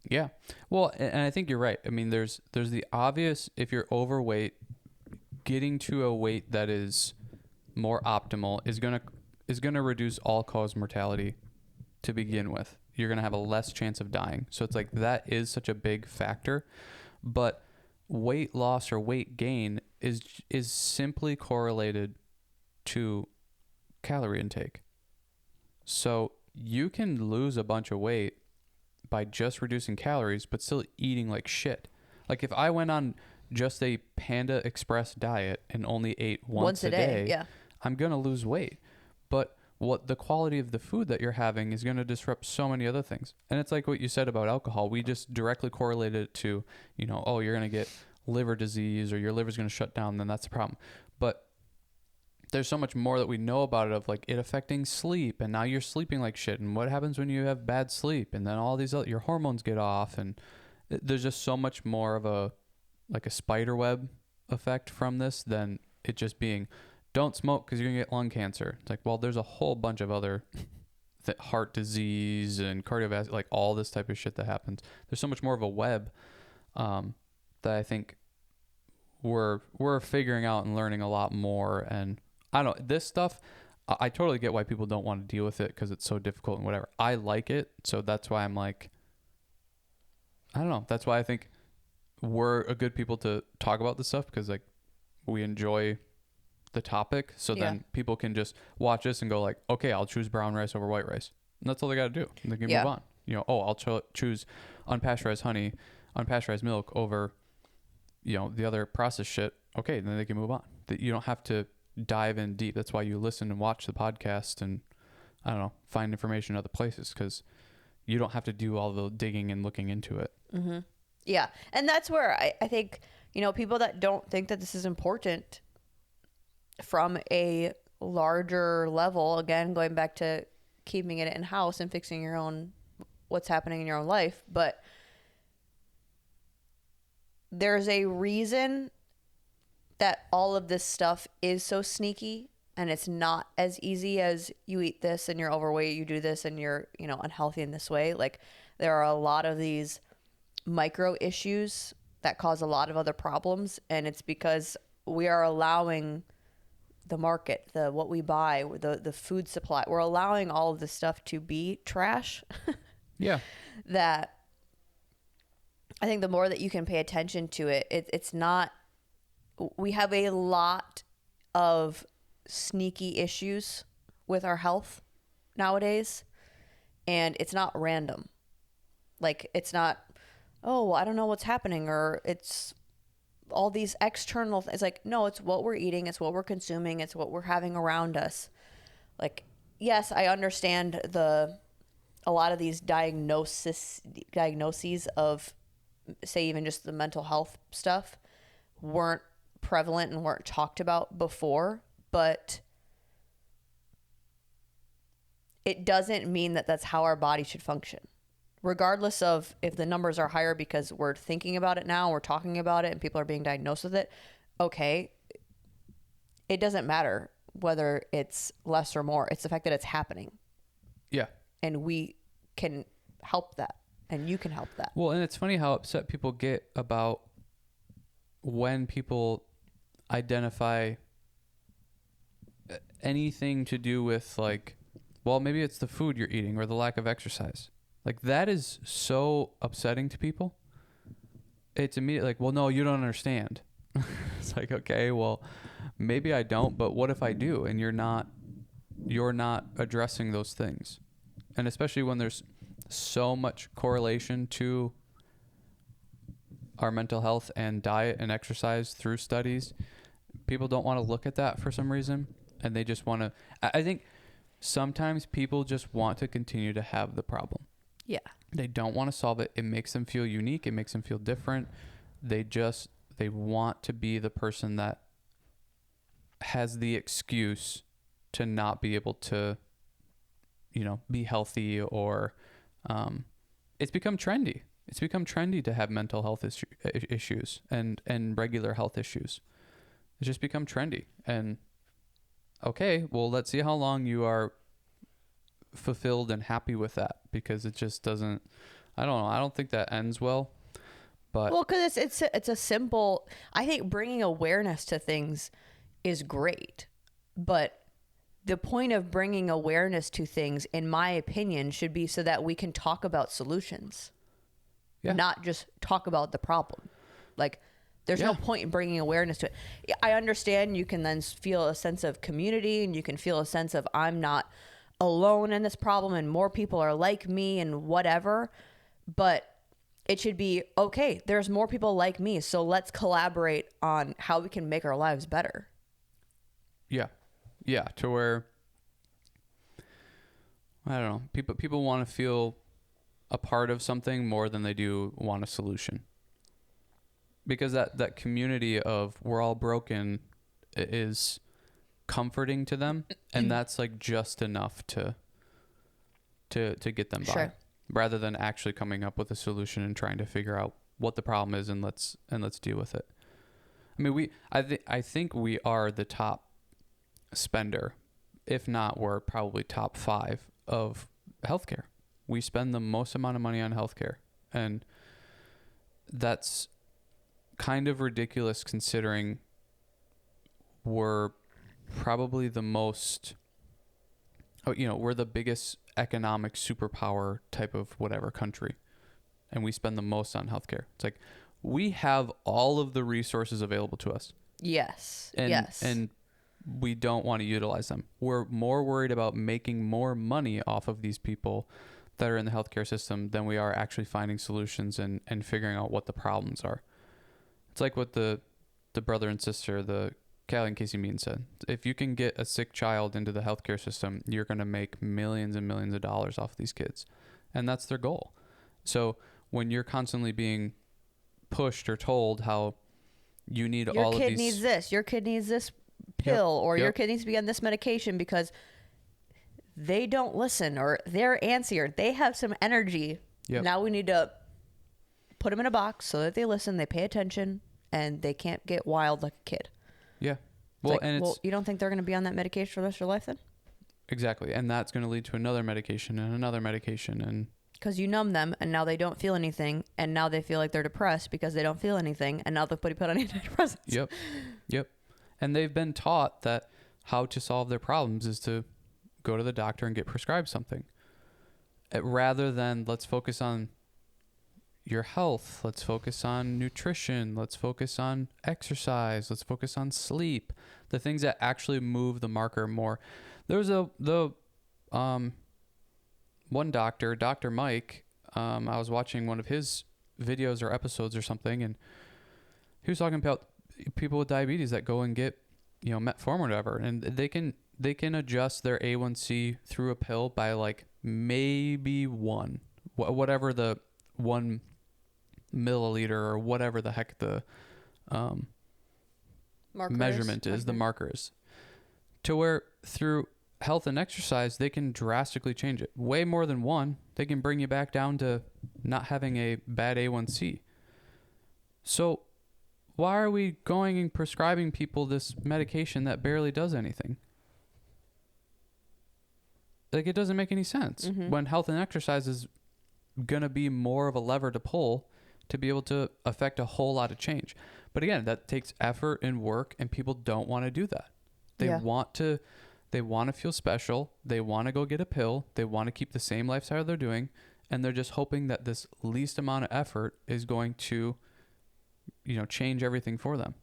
Yeah. Well, and I think you're right. I mean, there's the obvious, if you're overweight, getting to a weight that is more optimal is gonna reduce all cause mortality to begin with. You're gonna have a less chance of dying. So it's like that is such a big factor. But weight loss or weight gain is simply correlated to calorie intake. So you can lose a bunch of weight by just reducing calories, but still eating like shit. Like if I went on just a Panda Express diet and only ate once a day, Yeah. I'm going to lose weight. But what the quality of the food that you're having is going to disrupt so many other things. And it's like what you said about alcohol. We just directly correlated it to, oh, you're going to get liver disease or your liver's going to shut down, then that's the problem. But there's so much more that we know about it, of like it affecting sleep, and now you're sleeping like shit, and what happens when you have bad sleep, and then all these other, your hormones get off, and there's just so much more of a spider web effect from this than it just being don't smoke because you're gonna get lung cancer. It's like, well, there's a whole bunch of other heart disease and cardiovascular, like all this type of shit that happens. There's so much more of a web that I think we're figuring out and learning a lot more. And I don't, this stuff, I totally get why people don't want to deal with it because it's so difficult and whatever. I like it, so that's why I'm like, I don't know. That's why I think we're a good people to talk about this stuff, because like we enjoy the topic. So then people can just watch this and go like, okay, I'll choose brown rice over white rice. And that's all they got to do. And they can move on. I'll choose unpasteurized honey, unpasteurized milk over, the other processed shit. Okay, then they can move on. That you don't have to dive in deep. That's why you listen and watch the podcast and, I don't know, find information in other places, because you don't have to do all the digging and looking into it. Mm-hmm. Yeah. And that's where I think, people that don't think that this is important from a larger level, again, going back to keeping it in house and fixing your own, what's happening in your own life. But there's a reason that all of this stuff is so sneaky, and it's not as easy as you eat this and you're overweight, you do this and you're, unhealthy in this way. Like there are a lot of these micro issues that cause a lot of other problems, and it's because we are allowing the market, what we buy, the food supply, we're allowing all of this stuff to be trash. Yeah. That I think the more that you can pay attention to it, it's not, we have a lot of sneaky issues with our health nowadays, and it's not random. Like it's not, oh, I don't know what's happening, or it's all these external things. Like, no, it's what we're eating, it's what we're consuming, it's what we're having around us. Like, yes, I understand a lot of these diagnoses of, say, even just the mental health stuff weren't prevalent and weren't talked about before, but it doesn't mean that that's how our body should function. Regardless of if the numbers are higher because we're thinking about it now, we're talking about it, and people are being diagnosed with it, okay, it doesn't matter whether it's less or more. It's the fact that it's happening. Yeah. And we can help that, and you can help that. Well, and it's funny how upset people get about when people identify anything to do with like, well, maybe it's the food you're eating or the lack of exercise. Like that is so upsetting to people. It's immediately like, well, no, you don't understand. It's like, okay, well, maybe I don't, but what if I do? And you're not addressing those things. And especially when there's so much correlation to our mental health and diet and exercise through studies, people don't want to look at that for some reason. And they just want to, I think sometimes people just want to continue to have the problem. Yeah. They don't want to solve it. It makes them feel unique. It makes them feel different. They want to be the person that has the excuse to not be able to, be healthy, or it's become trendy. It's become trendy to have mental health issues and regular health issues. It's just become trendy. And okay, well, let's see how long you are fulfilled and happy with that, because it just doesn't, I don't know. I don't think that ends well. But Well, because it's a simple. I think bringing awareness to things is great, but the point of bringing awareness to things, in my opinion, should be so that we can talk about solutions, yeah, not just talk about the problem. Like, there's no Yeah. point in bringing awareness to it. I understand you can then feel a sense of community, and you can feel a sense of I'm not alone in this problem, and more people are like me, and whatever. But it should be, okay, there's more people like me, so let's collaborate on how we can make our lives better. yeah, yeah. To where I don't know. People want to feel a part of something more than they do want a solution. Because that community of we're all broken is comforting to them, and that's like just enough to get them by, Sure. rather than actually coming up with a solution and trying to figure out what the problem is and let's deal with it. I mean, I think we are the top spender, if not we're probably top 5 of healthcare. We spend the most amount of money on healthcare, and that's kind of ridiculous considering we're probably the most, we're the biggest economic superpower type of whatever country, and we spend the most on healthcare. It's like we have all of the resources available to us. Yes. And, yes. And we don't want to utilize them. We're more worried about making more money off of these people that are in the healthcare system than we are actually finding solutions and figuring out what the problems are. It's like what the brother and sister, the Callie and Casey Mean said. If you can get a sick child into the healthcare system, you're going to make millions and millions of dollars off these kids. And that's their goal. So when you're constantly being pushed or told how you need your all of kid these... needs this, your kid needs this pill, or your Yep. kid needs to be on this medication because they don't listen, or they're antsy, or they have some energy. Yep. Now we need to put them in a box so that they listen, they pay attention, and they can't get wild like a kid. Yeah. It's Well, like, and it's... well, you don't think they're going to be on that medication for the rest of their life then? Exactly. And that's going to lead to another medication and another medication. And Because you numb them, and now they don't feel anything, and now they feel like they're depressed because they don't feel anything, and now they're put on antidepressants. Yep. And they've been taught that how to solve their problems is to go to the doctor and get prescribed something. Rather than let's focus on your health, let's focus on nutrition, let's focus on exercise, let's focus on sleep, the things that actually move the marker more. There was one doctor, Dr. Mike, I was watching one of his videos or episodes or something, and he was talking about people with diabetes that go and get, metformin or whatever, and they can adjust their A1C through a pill by like maybe whatever the 1 milliliter or whatever the heck the measurement is, the marker is, to where through health and exercise, they can drastically change it. Way more than 1. They can bring you back down to not having a bad A1C. So why are we going and prescribing people this medication that barely does anything? Like, it doesn't make any sense. Mm-hmm. When health and exercise is going to be more of a lever to pull to be able to affect a whole lot of change. But again, that takes effort and work, and people don't want to do that. They want to feel special. They want to go get a pill. They want to keep the same lifestyle they're doing, and they're just hoping that this least amount of effort is going to, change everything for them.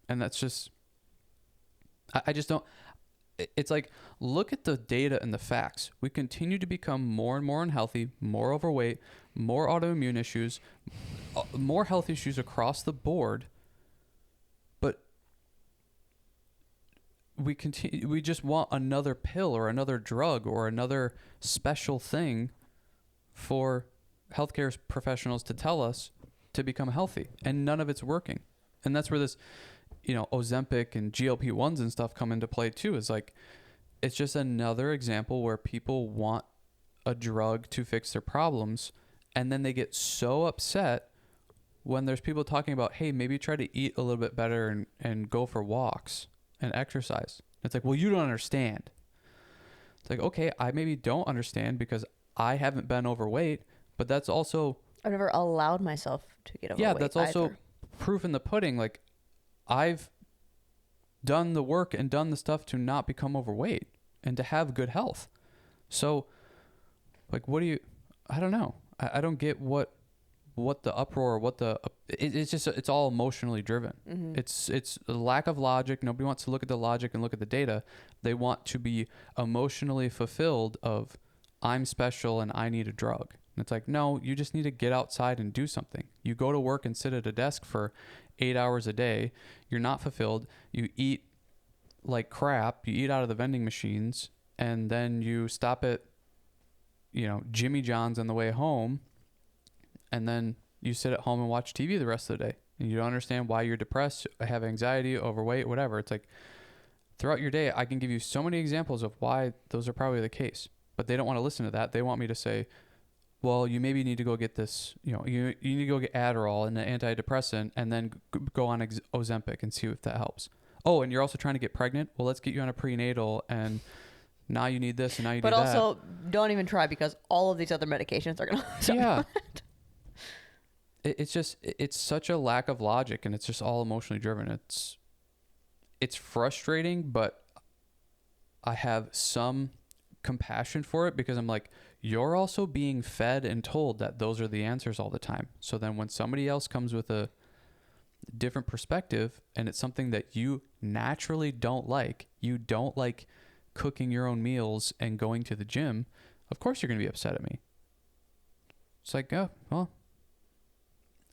And that's just, I just don't, it's like, look at the data and the facts. We continue to become more and more unhealthy, more overweight, more autoimmune issues, more health issues across the board. But we just want another pill or another drug or another special thing for healthcare professionals to tell us to become healthy, and none of it's working. And that's where this, Ozempic and GLP-1s and stuff come into play too. Is like, it's just another example where people want a drug to fix their problems, and then they get so upset when there's people talking about, hey, maybe try to eat a little bit better and go for walks and exercise. It's like, well, you don't understand. It's like, okay, I maybe don't understand because I haven't been overweight, but that's also I've never allowed myself to get overweight. Yeah, that's also either. proof in the pudding. Like, I've done the work and done the stuff to not become overweight and to have good health. So, like, I don't know. I don't get what the uproar, it's just, it's all emotionally driven. Mm-hmm. It's a lack of logic. Nobody wants to look at the logic and look at the data. They want to be emotionally fulfilled of, I'm special and I need a drug. And it's like, no, you just need to get outside and do something. You go to work and sit at a desk for 8 hours a day. You're not fulfilled. You eat like crap. You eat out of the vending machines, and then you stop at, Jimmy John's on the way home, and then you sit at home and watch TV the rest of the day. And you don't understand why you're depressed, have anxiety, overweight, whatever. It's like, throughout your day, I can give you so many examples of why those are probably the case. But they don't want to listen to that. They want me to say, well, you maybe need to go get this, you need to go get Adderall and an antidepressant, and then go on Ozempic and see if that helps. Oh, and you're also trying to get pregnant? Well, let's get you on a prenatal, and now you need this, and now you need that. But also, don't even try, because all of these other medications are going to... Yeah. It's such a lack of logic, and it's just all emotionally driven. It's frustrating, but I have some compassion for it, because I'm like, you're also being fed and told that those are the answers all the time. So then when somebody else comes with a different perspective, and it's something that you naturally don't like, you don't like cooking your own meals and going to the gym, of course you're going to be upset at me. It's like, oh, well,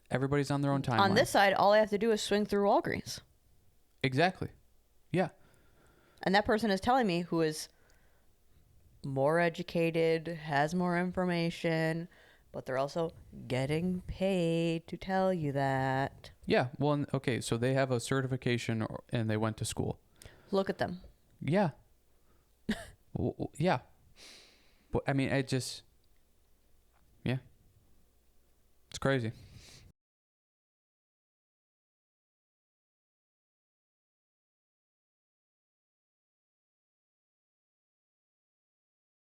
everybody's on their own timeline. On this side, all I have to do is swing through Walgreens. Exactly. Yeah. And that person is telling me, who is more educated, has more information, but they're also getting paid to tell you that. Yeah. Well, okay. So they have a certification, and they went to school. Look at them. Yeah. Yeah. But I mean, yeah. It's crazy.